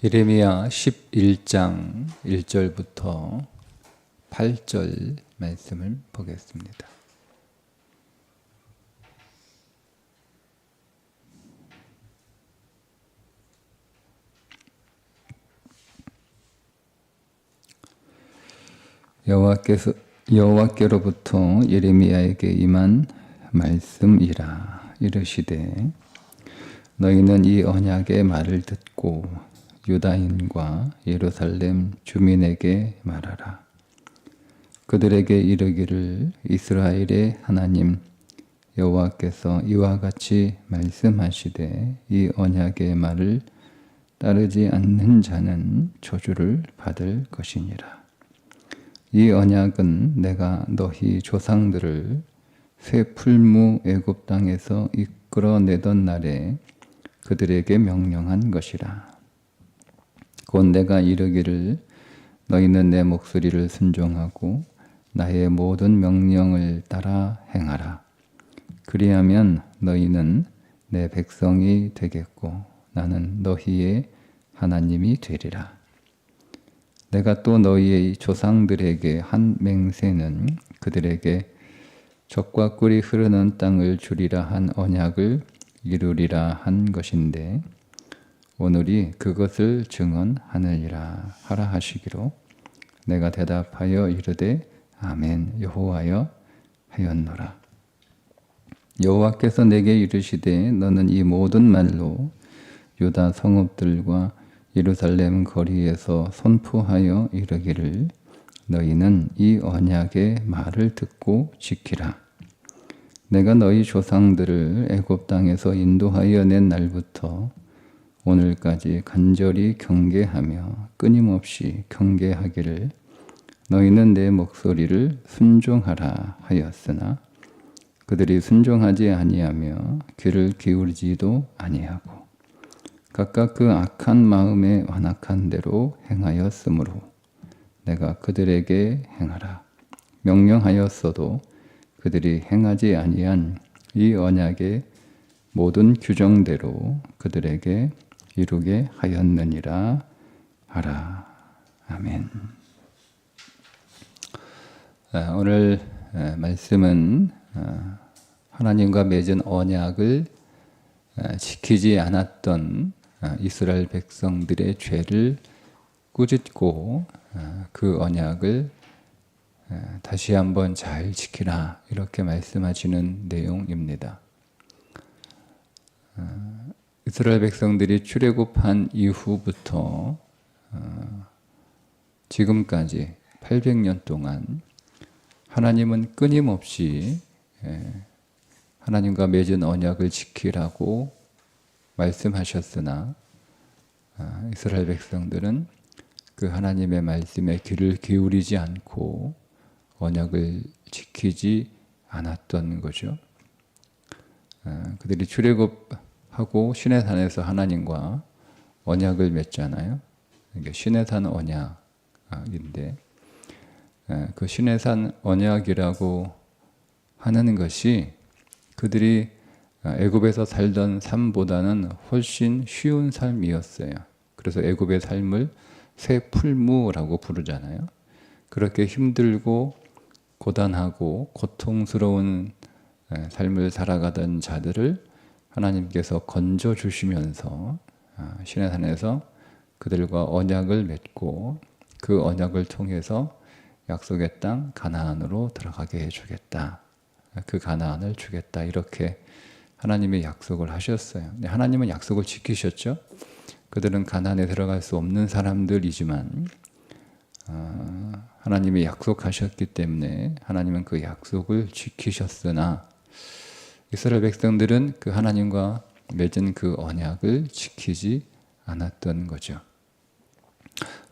예레미야 11장 1절부터 8절 말씀을 보겠습니다. 여호와께로부터 예레미야에게 임한 말씀이라. 이르시되 너희는 이 언약의 말을 듣고 유다인과 예루살렘 주민에게 말하라. 그들에게 이르기를 이스라엘의 하나님 여호와께서 이와 같이 말씀하시되 이 언약의 말을 따르지 않는 자는 저주를 받을 것이니라. 이 언약은 내가 너희 조상들을 새 풀무 애굽 땅에서 이끌어내던 날에 그들에게 명령한 것이라. 곧 내가 이르기를 너희는 내 목소리를 순종하고 나의 모든 명령을 따라 행하라. 그리하면 너희는 내 백성이 되겠고 나는 너희의 하나님이 되리라. 내가 또 너희의 조상들에게 한 맹세는 그들에게 젖과 꿀이 흐르는 땅을 주리라 한 언약을 이루리라 한 것인데 오늘이 그것을 증언하느니라 하라 하시기로 내가 대답하여 이르되 아멘 여호와여 하였노라. 여호와께서 내게 이르시되 너는 이 모든 말로 유다 성읍들과 예루살렘 거리에서 선포하여 이르기를 너희는 이 언약의 말을 듣고 지키라. 내가 너희 조상들을 애굽 땅에서 인도하여 낸 날부터 오늘까지 간절히 경계하며 끊임없이 경계하기를 너희는 내 목소리를 순종하라 하였으나 그들이 순종하지 아니하며 귀를 기울이지도 아니하고 각각 그 악한 마음에 완악한 대로 행하였으므로 내가 그들에게 행하라 명령하였어도 그들이 행하지 아니한 이 언약의 모든 규정대로 그들에게 이루게 하였느니라 하라. 아멘. 오늘 말씀은 하나님과 맺은 언약을 지키지 않았던 이스라엘 백성들의 죄를 꾸짖고 그 언약을 다시 한번 잘 지키라 이렇게 말씀하시는 내용입니다. 이스라엘 백성들이 출애굽한 이후부터 지금까지 800년 동안 하나님은 끊임없이 하나님과 맺은 언약을 지키라고 말씀하셨으나 이스라엘 백성들은 그 하나님의 말씀에 귀를 기울이지 않고 언약을 지키지 않았던 거죠. 그들이 출애굽하고 시내산에서 하나님과 언약을 맺잖아요. 이게 시내산 언약인데 그 시내산 언약이라고 하는 것이 그들이 애굽에서 살던 삶보다는 훨씬 쉬운 삶이었어요. 그래서 애굽의 삶을 새 풀무라고 부르잖아요. 그렇게 힘들고 고단하고 고통스러운 삶을 살아가던 자들을 하나님께서 건져주시면서 시내산에서 그들과 언약을 맺고 그 언약을 통해서 약속의 땅 가나안으로 들어가게 해주겠다. 그 가나안을 주겠다. 이렇게 하나님의 약속을 하셨어요. 하나님은 약속을 지키셨죠. 그들은 가나안에 들어갈 수 없는 사람들이지만 하나님이 약속하셨기 때문에 하나님은 그 약속을 지키셨으나 이스라엘 백성들은 그 하나님과 맺은 그 언약을 지키지 않았던 거죠.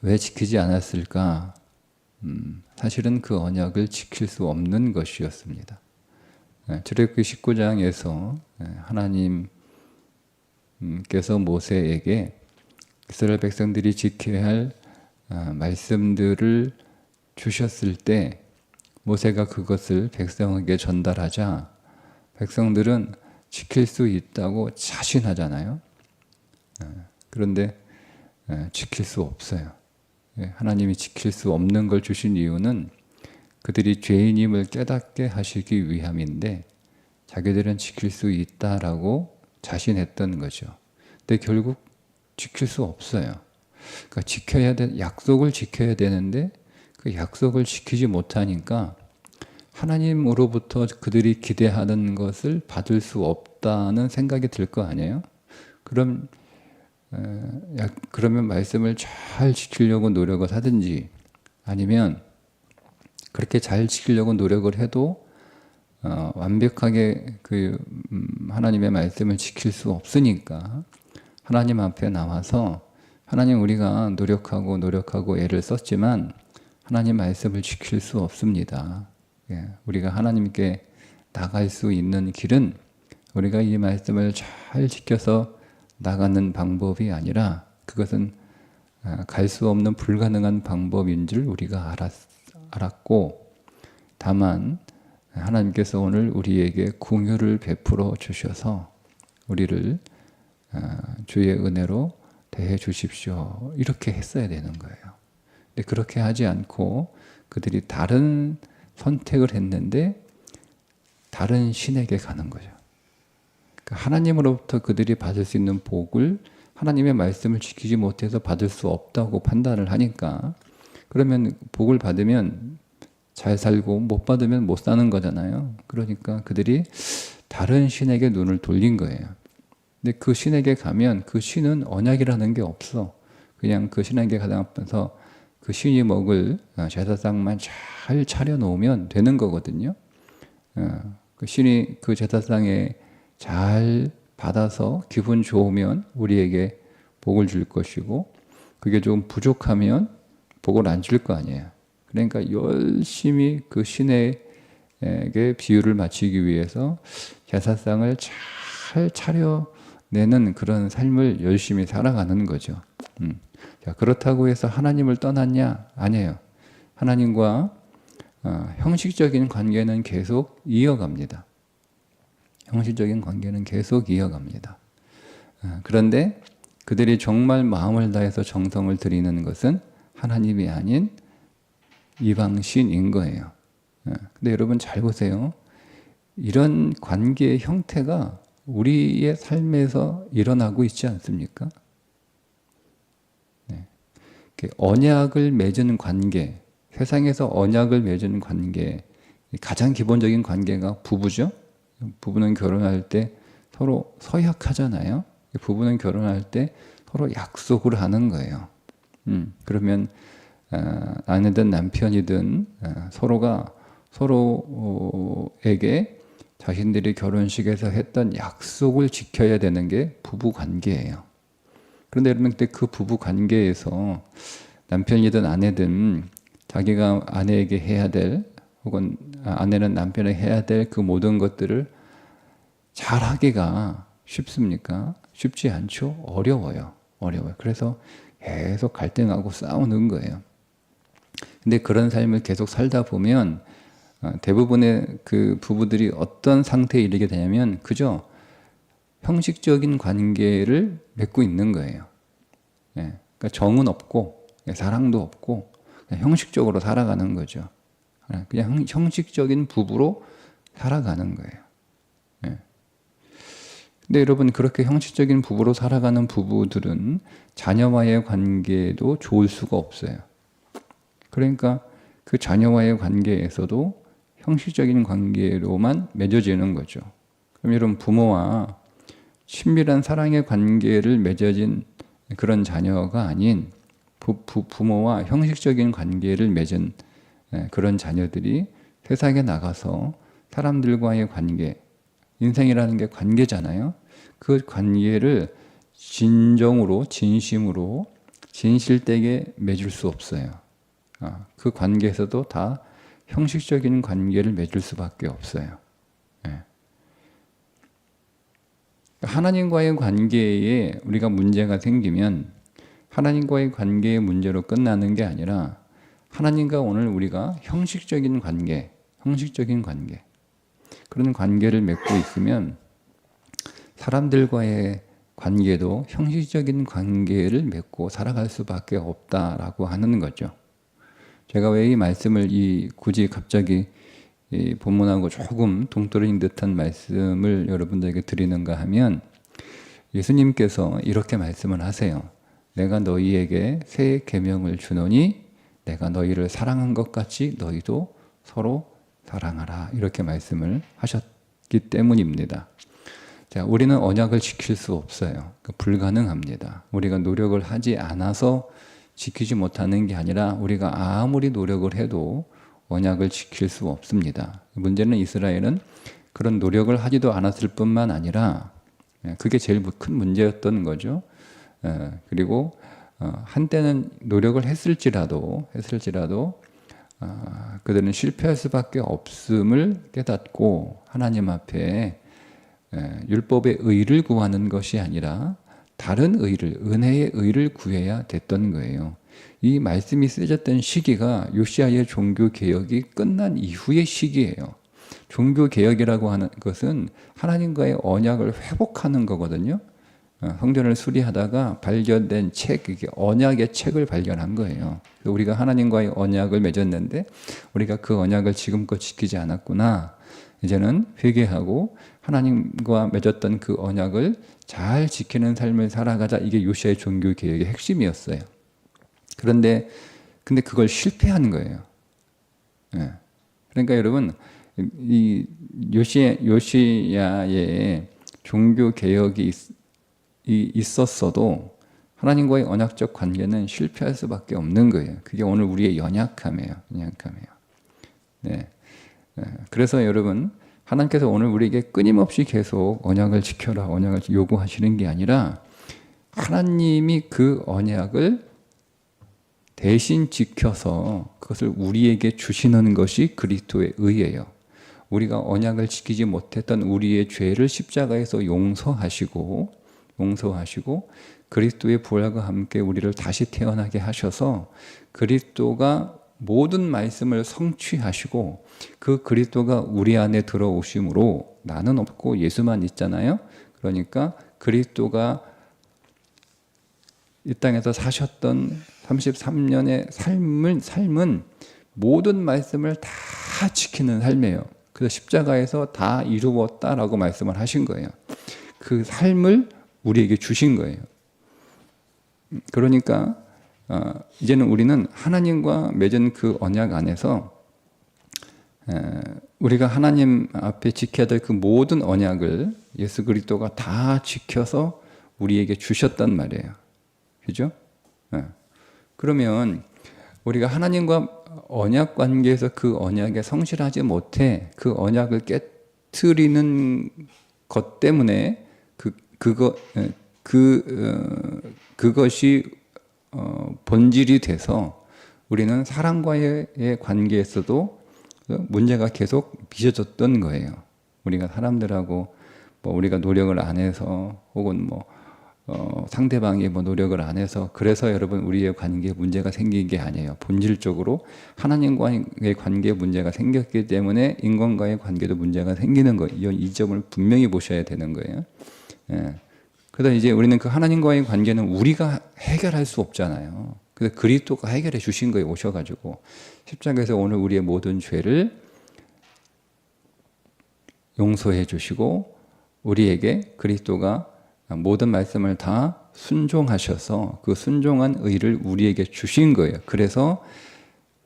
왜 지키지 않았을까? 사실은 그 언약을 지킬 수 없는 것이었습니다. 출애굽기 19장에서 하나님께서 모세에게 이스라엘 백성들이 지켜야 할 말씀들을 주셨을 때 모세가 그것을 백성에게 전달하자 백성들은 지킬 수 있다고 자신하잖아요. 그런데 지킬 수 없어요. 하나님이 지킬 수 없는 걸 주신 이유는 그들이 죄인임을 깨닫게 하시기 위함인데 자기들은 지킬 수 있다라고 자신했던 거죠. 근데 결국 지킬 수 없어요. 그러니까 약속을 지켜야 되는데 그 약속을 지키지 못하니까 하나님으로부터 그들이 기대하는 것을 받을 수 없다는 생각이 들 거 아니에요? 그러면 말씀을 잘 지키려고 노력을 하든지 아니면 그렇게 잘 지키려고 노력을 해도 완벽하게 하나님의 말씀을 지킬 수 없으니까 하나님 앞에 나와서 하나님 우리가 노력하고 애를 썼지만 하나님 말씀을 지킬 수 없습니다. 우리가 하나님께 나갈 수 있는 길은 우리가 이 말씀을 잘 지켜서 나가는 방법이 아니라 그것은 갈 수 없는 불가능한 방법인 줄 우리가 알았고 다만 하나님께서 오늘 우리에게 긍휼을 베풀어 주셔서 우리를 주의 은혜로 대해 주십시오. 이렇게 했어야 되는 거예요. 근데 그렇게 하지 않고 그들이 다른 선택을 했는데 다른 신에게 가는 거죠. 그러니까 하나님으로부터 그들이 받을 수 있는 복을 하나님의 말씀을 지키지 못해서 받을 수 없다고 판단을 하니까 그러면 복을 받으면 잘 살고 못 받으면 못 사는 거잖아요. 그러니까 그들이 다른 신에게 눈을 돌린 거예요. 근데 그 신에게 가면 그 신은 언약이라는 게 없어. 그냥 그 신에게 가서 그 신이 먹을 제사상만 잘 차려놓으면 되는 거거든요. 그 신이 그 제사상에 잘 받아서 기분 좋으면 우리에게 복을 줄 것이고 그게 좀 부족하면 복을 안 줄 거 아니에요. 그러니까 열심히 그 신에게 비유를 맞추기 위해서 제사상을 잘 차려내는 그런 삶을 열심히 살아가는 거죠. 자, 그렇다고 해서 하나님을 떠났냐? 아니에요. 하나님과 형식적인 관계는 계속 이어갑니다. 형식적인 관계는 계속 이어갑니다. 그런데 그들이 정말 마음을 다해서 정성을 들이는 것은 하나님이 아닌 이방신인 거예요. 근데 여러분 잘 보세요. 이런 관계의 형태가 우리의 삶에서 일어나고 있지 않습니까? 언약을 맺은 관계, 세상에서 언약을 맺은 관계, 가장 기본적인 관계가 부부죠. 부부는 결혼할 때 서로 서약하잖아요. 부부는 결혼할 때 서로 약속을 하는 거예요. 그러면 아내든 남편이든 서로가 서로에게 자신들이 결혼식에서 했던 약속을 지켜야 되는 게 부부 관계예요. 그런데 여러분 그 부부 관계에서 남편이든 아내든 자기가 아내에게 해야 될 혹은 아내는 남편에게 해야 될 그 모든 것들을 잘하기가 쉽습니까? 쉽지 않죠. 어려워요. 그래서 계속 갈등하고 싸우는 거예요. 근데 그런 삶을 계속 살다 보면 대부분의 그 부부들이 어떤 상태에 이르게 되냐면 그저 형식적인 관계를 맺고 있는 거예요. 그러니까 정은 없고 사랑도 없고 그냥 형식적으로 살아가는 거죠. 그냥 형식적인 부부로 살아가는 거예요. 근데 여러분 그렇게 형식적인 부부로 살아가는 부부들은 자녀와의 관계도 좋을 수가 없어요. 그러니까 그 자녀와의 관계에서도 형식적인 관계로만 맺어지는 거죠. 그럼 여러분 부모와 친밀한 사랑의 관계를 맺어진 그런 자녀가 아닌 부모와 형식적인 관계를 맺은 그런 자녀들이 세상에 나가서 사람들과의 관계, 인생이라는 게 관계잖아요. 그 관계를 진정으로, 진심으로, 진실되게 맺을 수 없어요. 그 관계에서도 다 형식적인 관계를 맺을 수밖에 없어요. 하나님과의 관계에 우리가 문제가 생기면 하나님과의 관계의 문제로 끝나는 게 아니라 하나님과 오늘 우리가 형식적인 관계 그런 관계를 맺고 있으면 사람들과의 관계도 형식적인 관계를 맺고 살아갈 수밖에 없다라고 하는 거죠. 제가 왜 이 말씀을 굳이 갑자기 이 본문하고 조금 동떨어진 듯한 말씀을 여러분들에게 드리는가 하면, 예수님께서 이렇게 말씀을 하세요. 내가 너희에게 새 계명을 주노니 내가 너희를 사랑한 것 같이 너희도 서로 사랑하라. 이렇게 말씀을 하셨기 때문입니다. 자, 우리는 언약을 지킬 수 없어요. 불가능합니다. 우리가 노력을 하지 않아서 지키지 못하는 게 아니라 우리가 아무리 노력을 해도 언약을 지킬 수 없습니다. 문제는 이스라엘은 그런 노력을 하지도 않았을 뿐만 아니라 그게 제일 큰 문제였던 거죠. 그리고 한때는 노력을 했을지라도 그들은 실패할 수밖에 없음을 깨닫고 하나님 앞에 율법의 의를 구하는 것이 아니라 다른 의를, 은혜의 의를 구해야 됐던 거예요. 이 말씀이 쓰여졌던 시기가 요시아의 종교개혁이 끝난 이후의 시기예요. 종교개혁이라고 하는 것은 하나님과의 언약을 회복하는 거거든요. 성전을 수리하다가 발견된 책, 이게 언약의 책을 발견한 거예요. 우리가 하나님과의 언약을 맺었는데 우리가 그 언약을 지금껏 지키지 않았구나. 이제는 회개하고 하나님과 맺었던 그 언약을 잘 지키는 삶을 살아가자. 이게 요시아의 종교개혁의 핵심이었어요. 근데 그걸 실패한 거예요. 그러니까 여러분, 이 요시야의 종교개혁이 있었어도 하나님과의 언약적 관계는 실패할 수밖에 없는 거예요. 그게 오늘 우리의 연약함이에요. 네. 그래서 여러분, 하나님께서 오늘 우리에게 끊임없이 계속 언약을 지켜라, 언약을 요구하시는 게 아니라 하나님이 그 언약을 대신 지켜서 그것을 우리에게 주시는 것이 그리스도의 의예요. 우리가 언약을 지키지 못했던 우리의 죄를 십자가에서 용서하시고 그리스도의 부활과 함께 우리를 다시 태어나게 하셔서 그리스도가 모든 말씀을 성취하시고 그 그리스도가 우리 안에 들어오심으로 나는 없고 예수만 있잖아요. 그러니까 그리스도가 이 땅에서 사셨던 33년의 삶은 모든 말씀을 다 지키는 삶이에요. 그래서 십자가에서 다 이루었다라고 말씀을 하신 거예요. 그 삶을 우리에게 주신 거예요. 그러니까 이제는 우리는 하나님과 맺은 그 언약 안에서 우리가 하나님 앞에 지켜야 될 그 모든 언약을 예수 그리스도가 다 지켜서 우리에게 주셨단 말이에요. 그죠? 그러면 우리가 하나님과 언약 관계에서 그 언약에 성실하지 못해 그 언약을 깨트리는 것 때문에 그것이 본질이 돼서 우리는 사람과의 관계에서도 문제가 계속 빚어졌던 거예요. 우리가 사람들하고 우리가 노력을 안 해서 혹은 상대방이 노력을 안 해서 그래서 여러분 우리의 관계에 문제가 생긴 게 아니에요. 본질적으로 하나님과의 관계에 문제가 생겼기 때문에 인간과의 관계도 문제가 생기는 거예요. 이 점을 분명히 보셔야 되는 거예요. 그래서 이제 우리는 그 하나님과의 관계는 우리가 해결할 수 없잖아요. 그래서 그리스도가 해결해 주신 거예요. 오셔가지고 십자가에서 오늘 우리의 모든 죄를 용서해 주시고 우리에게 그리스도가 모든 말씀을 다 순종하셔서 그 순종한 의를 우리에게 주신 거예요. 그래서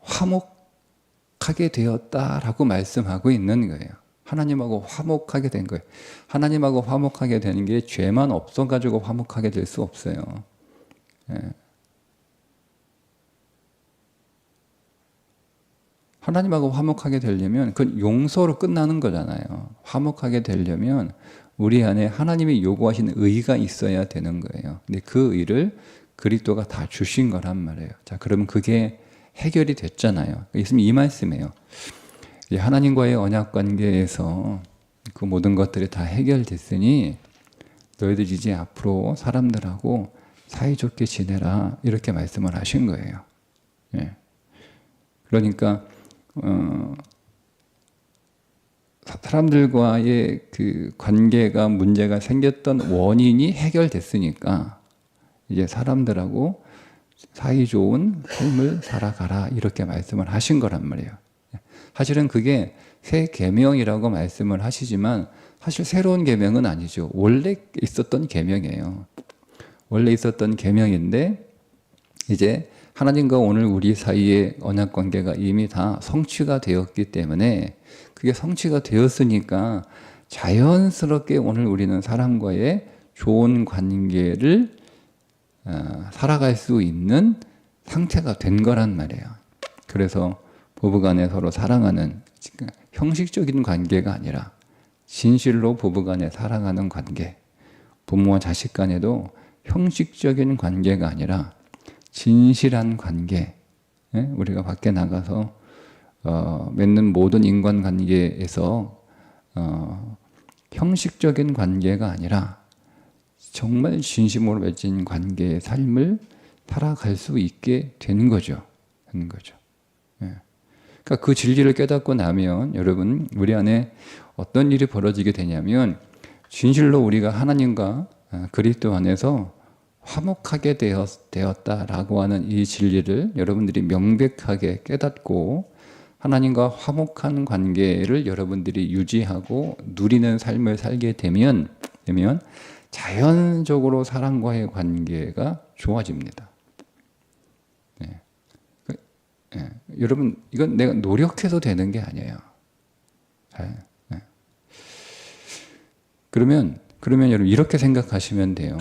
화목하게 되었다라고 말씀하고 있는 거예요. 하나님하고 화목하게 된 거예요. 하나님하고 화목하게 되는 게 죄만 없어가지고 화목하게 될 수 없어요. 하나님하고 화목하게 되려면 그건 용서로 끝나는 거잖아요. 화목하게 되려면 우리 안에 하나님이 요구하시는 의가 있어야 되는 거예요. 근데 그 의를 그리스도가 다 주신 거란 말이에요. 자, 그러면 그게 해결이 됐잖아요. 예수님 이 말씀이에요. 하나님과의 언약 관계에서 그 모든 것들이 다 해결됐으니 너희들 이제 앞으로 사람들하고 사이좋게 지내라 이렇게 말씀을 하신 거예요. 그러니까 사람들과의 그 관계가 문제가 생겼던 원인이 해결됐으니까 이제 사람들하고 사이좋은 삶을 살아가라 이렇게 말씀을 하신 거란 말이에요. 사실은 그게 새 계명이라고 말씀을 하시지만 사실 새로운 계명은 아니죠. 원래 있었던 계명이에요. 원래 있었던 계명인데 이제 하나님과 오늘 우리 사이의 언약 관계가 이미 다 성취가 되었기 때문에 그게 성취가 되었으니까 자연스럽게 오늘 우리는 사람과의 좋은 관계를 살아갈 수 있는 상태가 된 거란 말이에요. 그래서 부부간에 서로 사랑하는 형식적인 관계가 아니라 진실로 부부간에 사랑하는 관계, 부모와 자식 간에도 형식적인 관계가 아니라 진실한 관계, 우리가 밖에 나가서 맺는 모든 인간관계에서 형식적인 관계가 아니라 정말 진심으로 맺은 관계의 삶을 살아갈 수 있게 되는 거죠. 그러니까 그 진리를 깨닫고 나면 여러분 우리 안에 어떤 일이 벌어지게 되냐면 진실로 우리가 하나님과 그리스도 안에서 화목하게 되었다라고 하는 이 진리를 여러분들이 명백하게 깨닫고 하나님과 화목한 관계를 여러분들이 유지하고 누리는 삶을 살게 되면 자연적으로 사람과의 관계가 좋아집니다. 네. 네. 여러분 이건 내가 노력해서 되는 게 아니에요. 네. 그러면 여러분 이렇게 생각하시면 돼요.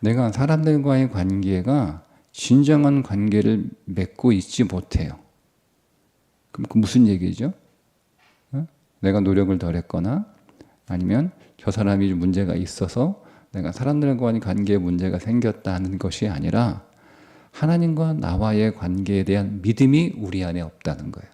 내가 사람들과의 관계가 진정한 관계를 맺고 있지 못해요. 그럼 그 무슨 얘기죠? 내가 노력을 덜 했거나 아니면 저 사람이 문제가 있어서 내가 사람들과의 관계에 문제가 생겼다는 것이 아니라 하나님과 나와의 관계에 대한 믿음이 우리 안에 없다는 거예요.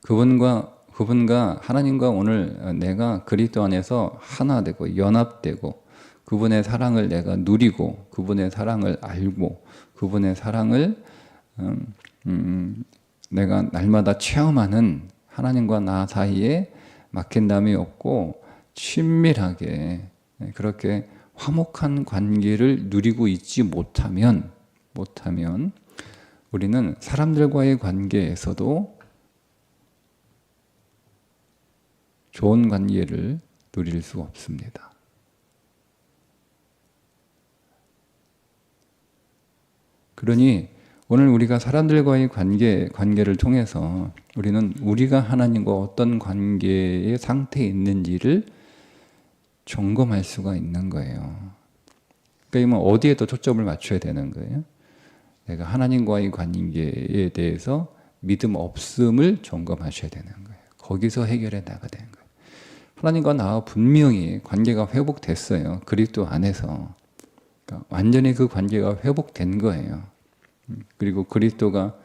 그분과 하나님과 오늘 내가 그리스도 안에서 하나 되고 연합되고 그분의 사랑을 내가 누리고 그분의 사랑을 알고 그분의 사랑을 내가 날마다 체험하는 하나님과 나 사이에 막힌담이 없고 친밀하게 그렇게 화목한 관계를 누리고 있지 못하면 우리는 사람들과의 관계에서도 좋은 관계를 누릴 수 없습니다. 그러니 오늘 우리가 사람들과의 관계를 통해서 우리는 우리가 하나님과 어떤 관계의 상태에 있는지를 점검할 수가 있는 거예요. 그러니까 어디에 더 초점을 맞춰야 되는 거예요? 내가 하나님과의 관계에 대해서 믿음 없음을 점검하셔야 되는 거예요. 거기서 해결해 나가야 되는 거예요. 하나님과 나와 분명히 관계가 회복됐어요. 그리스도 안에서. 그러니까 완전히 그 관계가 회복된 거예요. 그리고 그리스도가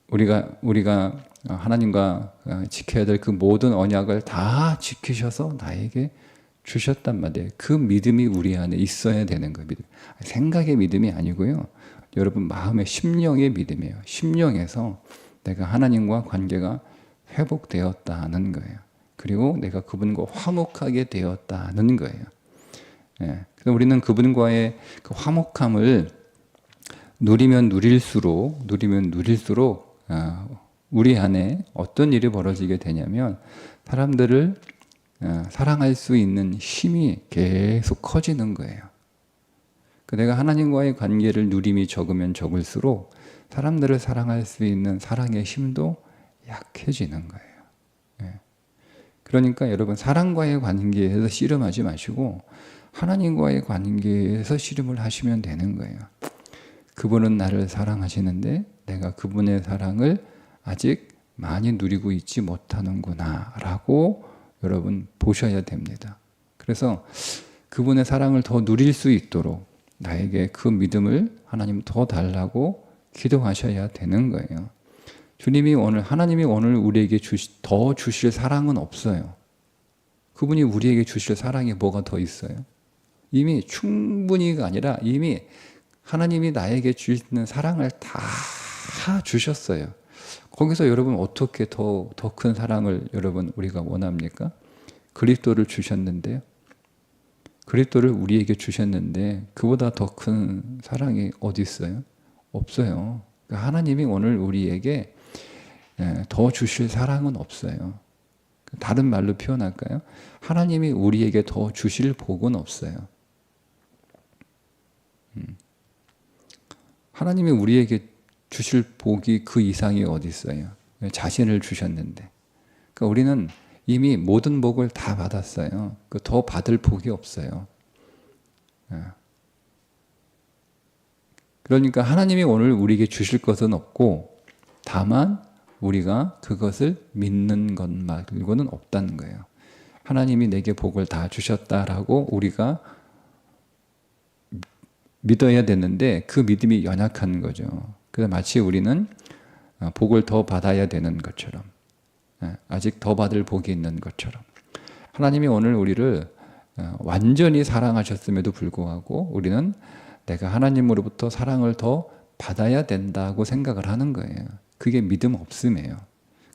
우리가 하나님과 지켜야 될 그 모든 언약을 다 지키셔서 나에게 주셨단 말이에요. 그 믿음이 우리 안에 있어야 되는 거예요. 생각의 믿음이 아니고요. 여러분 마음의 심령의 믿음이에요. 심령에서 내가 하나님과 관계가 회복되었다는 거예요. 그리고 내가 그분과 화목하게 되었다는 거예요. 그래서 우리는 그분과의 그 화목함을 누리면 누릴수록 우리 안에 어떤 일이 벌어지게 되냐면 사람들을 사랑할 수 있는 힘이 계속 커지는 거예요. 내가 하나님과의 관계를 누림이 적으면 적을수록 사람들을 사랑할 수 있는 사랑의 힘도 약해지는 거예요. 그러니까 여러분 사랑과의 관계에서 씨름하지 마시고 하나님과의 관계에서 씨름을 하시면 되는 거예요. 그분은 나를 사랑하시는데 내가 그분의 사랑을 아직 많이 누리고 있지 못하는구나 라고 여러분 보셔야 됩니다. 그래서 그분의 사랑을 더 누릴 수 있도록 나에게 그 믿음을 하나님 더 달라고 기도하셔야 되는 거예요. 하나님이 오늘 우리에게 더 주실 사랑은 없어요. 그분이 우리에게 주실 사랑이 뭐가 더 있어요? 이미 충분히가 아니라 이미 하나님이 나에게 주시는 사랑을 다 주셨어요. 거기서 여러분 어떻게 더 큰 사랑을 여러분 우리가 원합니까? 그리스도를 주셨는데요. 그리스도를 우리에게 주셨는데 그보다 더 큰 사랑이 어디 있어요? 없어요. 그러니까 하나님이 오늘 우리에게 더 주실 사랑은 없어요. 다른 말로 표현할까요? 하나님이 우리에게 더 주실 복은 없어요. 하나님이 우리에게 주실 복이 그 이상이 어디 있어요? 자신을 주셨는데. 그러니까 우리는 이미 모든 복을 다 받았어요. 더 받을 복이 없어요. 그러니까 하나님이 오늘 우리에게 주실 것은 없고 다만 우리가 그것을 믿는 것 말고는 없다는 거예요. 하나님이 내게 복을 다 주셨다라고 우리가 믿어야 되는데 그 믿음이 연약한 거죠. 그래서 마치 우리는 복을 더 받아야 되는 것처럼 아직 더 받을 복이 있는 것처럼 하나님이 오늘 우리를 완전히 사랑하셨음에도 불구하고 우리는 내가 하나님으로부터 사랑을 더 받아야 된다고 생각을 하는 거예요. 그게 믿음 없음이에요.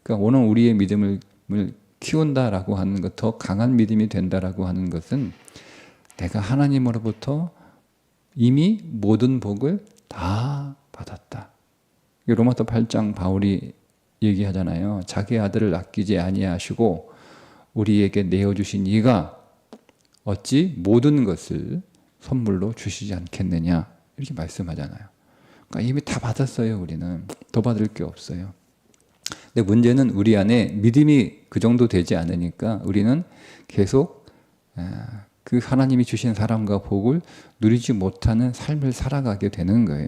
그러니까 오늘 우리의 믿음을 키운다라고 하는 것, 더 강한 믿음이 된다라고 하는 것은 내가 하나님으로부터 이미 모든 복을 다 받았다. 로마서 8장 바울이 얘기하잖아요. 자기 아들을 아끼지 아니하시고 우리에게 내어주신 이가 어찌 모든 것을 선물로 주시지 않겠느냐 이렇게 말씀하잖아요. 그러니까 이미 다 받았어요. 우리는 더 받을 게 없어요. 근데 문제는 우리 안에 믿음이 그 정도 되지 않으니까 우리는 계속 그 하나님이 주신 사랑과 복을 누리지 못하는 삶을 살아가게 되는 거예요.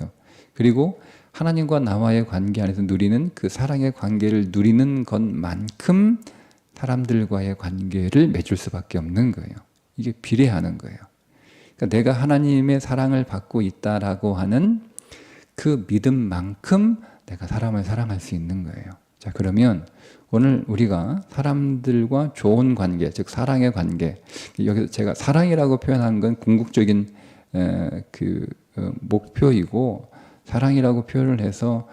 그리고 하나님과 나와의 관계 안에서 누리는 그 사랑의 관계를 누리는 것만큼 사람들과의 관계를 맺을 수밖에 없는 거예요. 이게 비례하는 거예요. 그러니까 내가 하나님의 사랑을 받고 있다라고 하는 그 믿음만큼 내가 사람을 사랑할 수 있는 거예요. 자, 그러면 오늘 우리가 사람들과 좋은 관계, 즉 사랑의 관계, 여기서 제가 사랑이라고 표현한 건 궁극적인 목표이고 사랑이라고 표현을 해서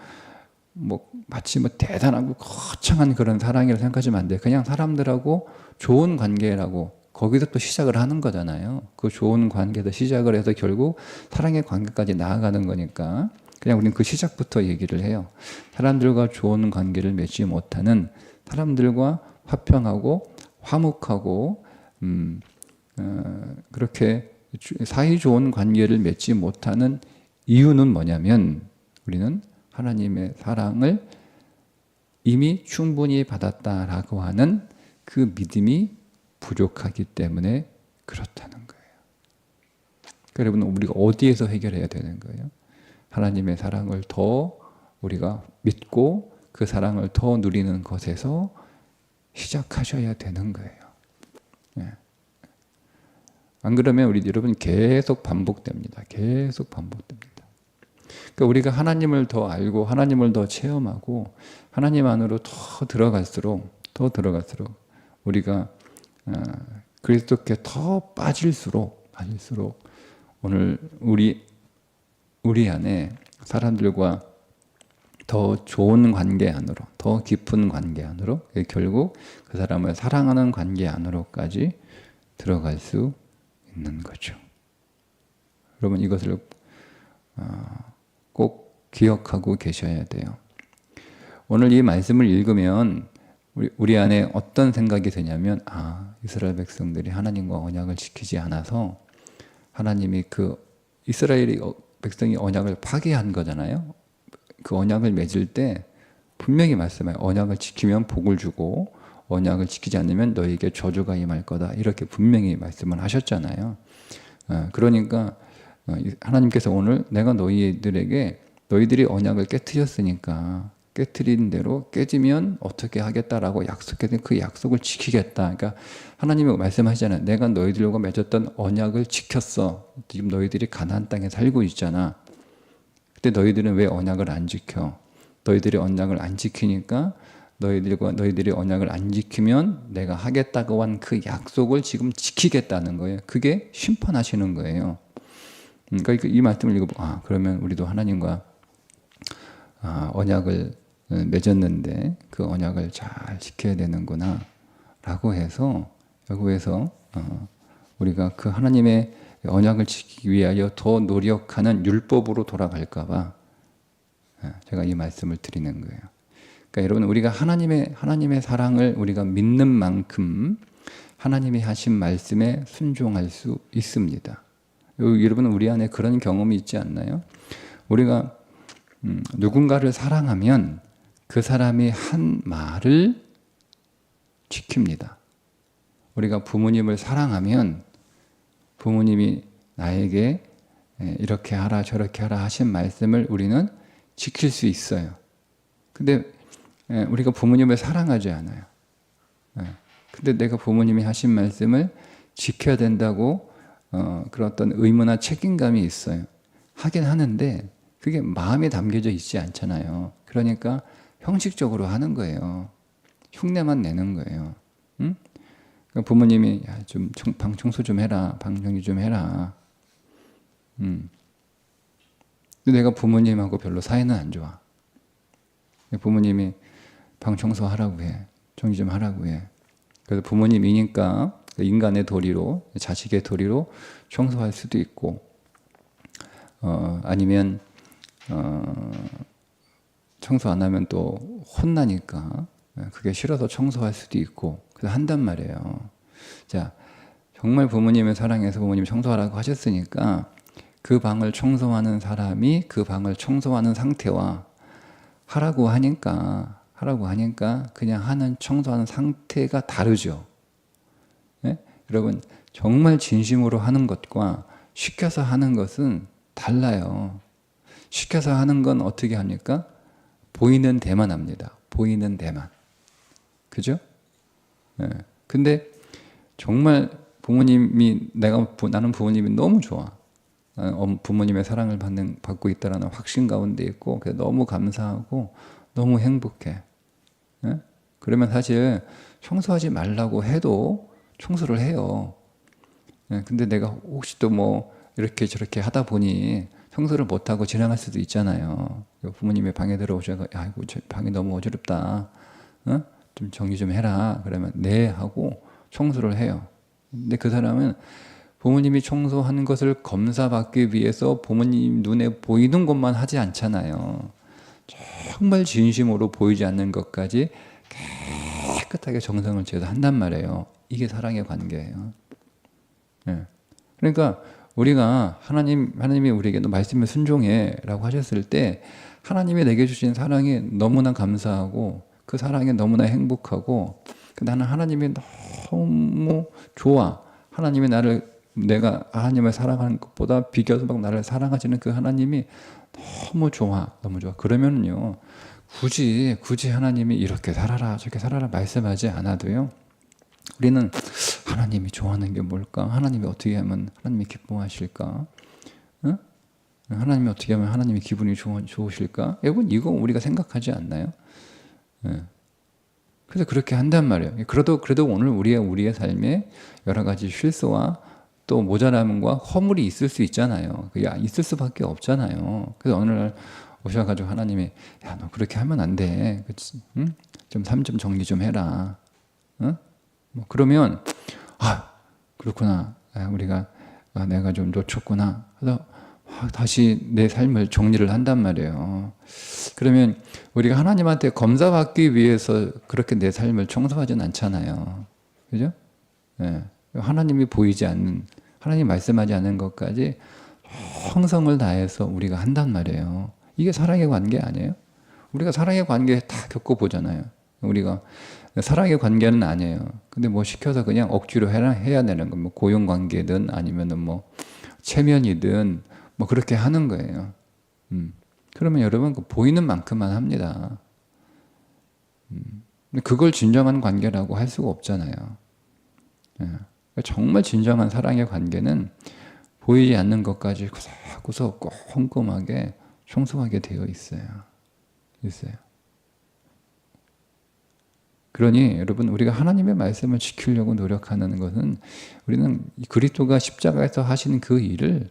마치 대단하고 거창한 그런 사랑이라고 생각하시면 안 돼요. 그냥 사람들하고 좋은 관계라고 거기서 또 시작을 하는 거잖아요. 그 좋은 관계에서 시작을 해서 결국 사랑의 관계까지 나아가는 거니까 그냥 우리는 그 시작부터 얘기를 해요. 사람들과 좋은 관계를 맺지 못하는 사람들과 화평하고 화목하고 그렇게 사이 좋은 관계를 맺지 못하는 이유는 뭐냐면 우리는 하나님의 사랑을 이미 충분히 받았다라고 하는 그 믿음이 부족하기 때문에 그렇다는 거예요. 그러니까 여러분 우리가 어디에서 해결해야 되는 거예요? 하나님의 사랑을 더 우리가 믿고 그 사랑을 더 누리는 것에서 시작하셔야 되는 거예요. 네. 안 그러면 우리 여러분 계속 반복됩니다. 계속 반복됩니다. 그러니까 우리가 하나님을 더 알고 하나님을 더 체험하고 하나님 안으로 더 들어갈수록 우리가 그리스도께 더 빠질수록 오늘 우리 안에 사람들과 더 좋은 관계 안으로, 더 깊은 관계 안으로, 결국 그 사람을 사랑하는 관계 안으로까지 들어갈 수 있는 거죠. 여러분 이것을 꼭 기억하고 계셔야 돼요. 오늘 이 말씀을 읽으면 우리 안에 어떤 생각이 드냐면 이스라엘 백성들이 하나님과 언약을 지키지 않아서 하나님이 그 이스라엘이 백성이 언약을 파괴한 거잖아요. 그 언약을 맺을 때 분명히 말씀해요. 언약을 지키면 복을 주고 언약을 지키지 않으면 너에게 저주가 임할 거다. 이렇게 분명히 말씀을 하셨잖아요. 그러니까 하나님께서 오늘 내가 너희들이 언약을 깨트렸으니까 깨트린 대로 깨지면 어떻게 하겠다라고 약속했던 그 약속을 지키겠다. 그러니까 하나님이 말씀하시잖아요. 내가 너희들과 맺었던 언약을 지켰어. 지금 너희들이 가나안 땅에 살고 있잖아. 근데 너희들은 왜 언약을 안 지켜? 너희들이 언약을 안 지키니까 너희들이 언약을 안 지키면 내가 하겠다고 한 그 약속을 지금 지키겠다는 거예요. 그게 심판하시는 거예요. 그러니까 이 말씀을 읽어보고 그러면 우리도 하나님과 언약을 맺었는데 그 언약을 잘 지켜야 되는구나 라고 해서 여기에서 우리가 그 하나님의 언약을 지키기 위하여 더 노력하는 율법으로 돌아갈까 봐 제가 이 말씀을 드리는 거예요. 그러니까 여러분 우리가 하나님의 사랑을 우리가 믿는 만큼 하나님이 하신 말씀에 순종할 수 있습니다. 여러분 우리 안에 그런 경험이 있지 않나요? 우리가 누군가를 사랑하면 그 사람이 한 말을 지킵니다. 우리가 부모님을 사랑하면 부모님이 나에게 이렇게 하라 저렇게 하라 하신 말씀을 우리는 지킬 수 있어요. 근데 우리가 부모님을 사랑하지 않아요. 근데 내가 부모님이 하신 말씀을 지켜야 된다고 그런 어떤 의무나 책임감이 있어요. 하긴 하는데 그게 마음에 담겨져 있지 않잖아요. 그러니까 형식적으로 하는 거예요. 흉내만 내는 거예요. 응? 그러니까 부모님이 야, 좀 방 청소 좀 해라, 방 정리 좀 해라. 근데 내가 부모님하고 별로 사이는 안 좋아. 부모님이 방 청소하라고 해, 정리 좀 하라고 해. 그래서 부모님이니까 인간의 도리로, 자식의 도리로 청소할 수도 있고, 아니면 청소 안 하면 또 혼나니까 그게 싫어서 청소할 수도 있고 그래서 한단 말이에요. 자, 정말 부모님을 사랑해서 부모님이 청소하라고 하셨으니까 그 방을 청소하는 사람이 그 방을 청소하는 상태와 하라고 하니까 그냥 하는 청소하는 상태가 다르죠. 네? 여러분 정말 진심으로 하는 것과 시켜서 하는 것은 달라요. 시켜서 하는 건 어떻게 합니까? 보이는 대만 합니다. 보이는 대만. 그죠? 네. 근데 정말 부모님이 나는 부모님이 너무 좋아. 부모님의 사랑을 받고 있다라는 확신 가운데 있고 너무 감사하고 너무 행복해. 네? 그러면 사실 청소하지 말라고 해도 청소를 해요. 네. 근데 내가 혹시 또 뭐 이렇게 저렇게 하다 보니 청소를 못하고 지나갈 수도 있잖아요. 부모님의 방에 들어오셔서 아이고 저 방이 너무 어지럽다. 좀 정리 좀 해라. 그러면 네 하고 청소를 해요. 근데 그 사람은 부모님이 청소하는 것을 검사받기 위해서 부모님 눈에 보이는 것만 하지 않잖아요. 정말 진심으로 보이지 않는 것까지 깨끗하게 정성을 들여서 한단 말이에요. 이게 사랑의 관계예요. 네. 그러니까 우리가 하나님이 우리에게 너 말씀에 순종해라고 하셨을 때 하나님이 내게 주신 사랑이 너무나 감사하고 그 사랑에 너무나 행복하고 나는 하나님이 너무 좋아. 내가 하나님을 사랑하는 것보다 비교해서 막 나를 사랑하시는 그 하나님이 너무 좋아. 너무 좋아. 그러면요 굳이 하나님이 이렇게 살아라 저렇게 살아라 말씀하지 않아도요. 우리는 하나님이 좋아하는 게 뭘까? 하나님이 어떻게 하면 하나님이 기뻐하실까? 응? 하나님이 어떻게 하면 하나님이 기분이 좋으실까? 여러분 이거 우리가 생각하지 않나요? 네. 그래서 그렇게 한단 말이에요. 그래도 오늘 우리의 삶에 여러 가지 실수와 또 모자람과 허물이 있을 수 있잖아요. 있을 수밖에 없잖아요. 그래서 어느 날 오셔가지고 하나님이 야, 너 그렇게 하면 안 돼. 그치? 응? 좀 삶 좀 정리 좀 해라. 응? 뭐 그러면 그렇구나. 내가 좀 놓쳤구나. 그래서 다시 내 삶을 정리를 한단 말이에요. 그러면 우리가 하나님한테 검사받기 위해서 그렇게 내 삶을 청소하진 않잖아요. 그죠? 네. 하나님이 보이지 않는, 하나님 말씀하지 않는 것까지 성성을 다해서 우리가 한단 말이에요. 이게 사랑의 관계 아니에요? 우리가 사랑의 관계 다 겪어보잖아요. 우리가 사랑의 관계는 아니에요. 근데 뭐 시켜서 그냥 억지로 해야 되는 거, 뭐 고용 관계든 아니면은 뭐 체면이든 뭐 그렇게 하는 거예요. 그러면 여러분 보이는 만큼만 합니다. 근데 그걸 진정한 관계라고 할 수가 없잖아요. 예. 정말 진정한 사랑의 관계는 보이지 않는 것까지 구석구석 꼼꼼하게 청소하게 되어 있어요. 그러니 여러분 우리가 하나님의 말씀을 지키려고 노력하는 것은 우리는 그리스도가 십자가에서 하신 그 일을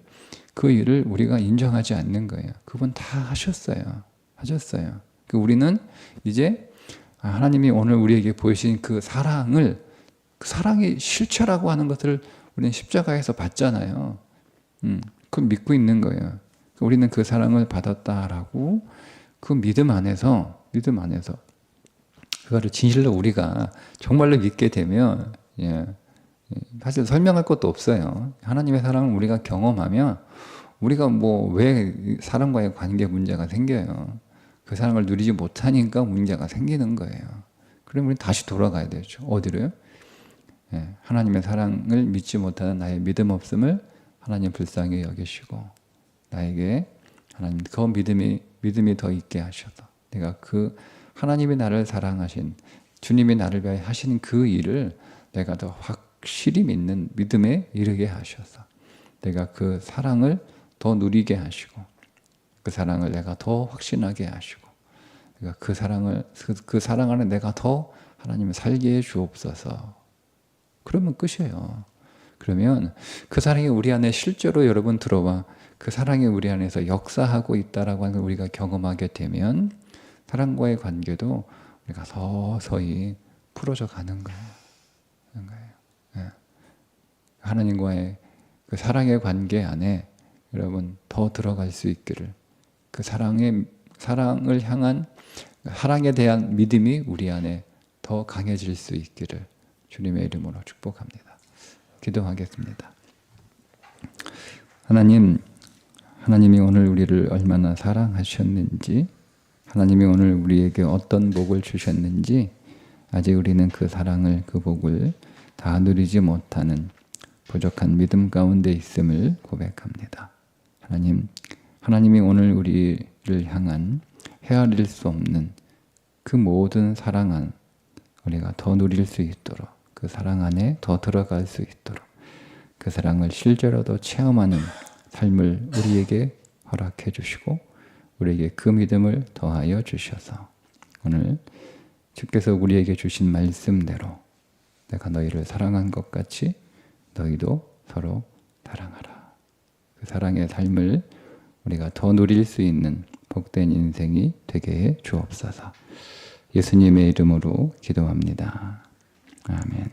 우리가 인정하지 않는 거예요. 그분 다 하셨어요. 우리는 이제 하나님이 오늘 우리에게 보이신 그 사랑이 실체라고 하는 것을 우리는 십자가에서 봤잖아요. 그걸 믿고 있는 거예요. 우리는 그 사랑을 받았다라고 그 믿음 안에서 그거를 진실로 우리가 정말로 믿게 되면 사실 설명할 것도 없어요. 하나님의 사랑을 우리가 경험하면 우리가 왜 사람과의 관계 문제가 생겨요. 그 사랑을 누리지 못하니까 문제가 생기는 거예요. 그럼 우리 다시 돌아가야 되죠. 어디로요? 하나님의 사랑을 믿지 못하는 나의 믿음 없음을 하나님 불쌍히 여기시고 나에게 하나님 그 믿음이 더 있게 하셔서 내가 그 하나님이 나를 사랑하신 주님이 나를 위하여 하시는 그 일을 내가 더 확실히 믿는 믿음에 이르게 하셔서 내가 그 사랑을 더 누리게 하시고 그 사랑을 내가 더 확신하게 하시고 내가 그 사랑 안에 내가 더 하나님을 살게 해 주옵소서. 그러면 끝이에요. 그러면 그 사랑이 우리 안에 실제로 여러분 들어와 그 사랑이 우리 안에서 역사하고 있다라고 하는 걸 우리가 경험하게 되면 사랑과의 관계도 우리가 서서히 풀어져 가는 거예요. 하나님과의 그 사랑의 관계 안에 여러분 더 들어갈 수 있기를 그 사랑을 향한 사랑에 대한 믿음이 우리 안에 더 강해질 수 있기를 주님의 이름으로 축복합니다. 기도하겠습니다. 하나님이 오늘 우리를 얼마나 사랑하셨는지 하나님이 오늘 우리에게 어떤 복을 주셨는지 아직 우리는 그 사랑을 그 복을 다 누리지 못하는 부족한 믿음 가운데 있음을 고백합니다. 하나님이 오늘 우리를 향한 헤아릴 수 없는 그 모든 사랑 안 우리가 더 누릴 수 있도록 그 사랑 안에 더 들어갈 수 있도록 그 사랑을 실제로도 체험하는 삶을 우리에게 허락해 주시고 우리에게 그 믿음을 더하여 주셔서 오늘 주께서 우리에게 주신 말씀대로 내가 너희를 사랑한 것 같이 너희도 서로 사랑하라. 그 사랑의 삶을 우리가 더 누릴 수 있는 복된 인생이 되게 해 주옵소서. 예수님의 이름으로 기도합니다. 아멘.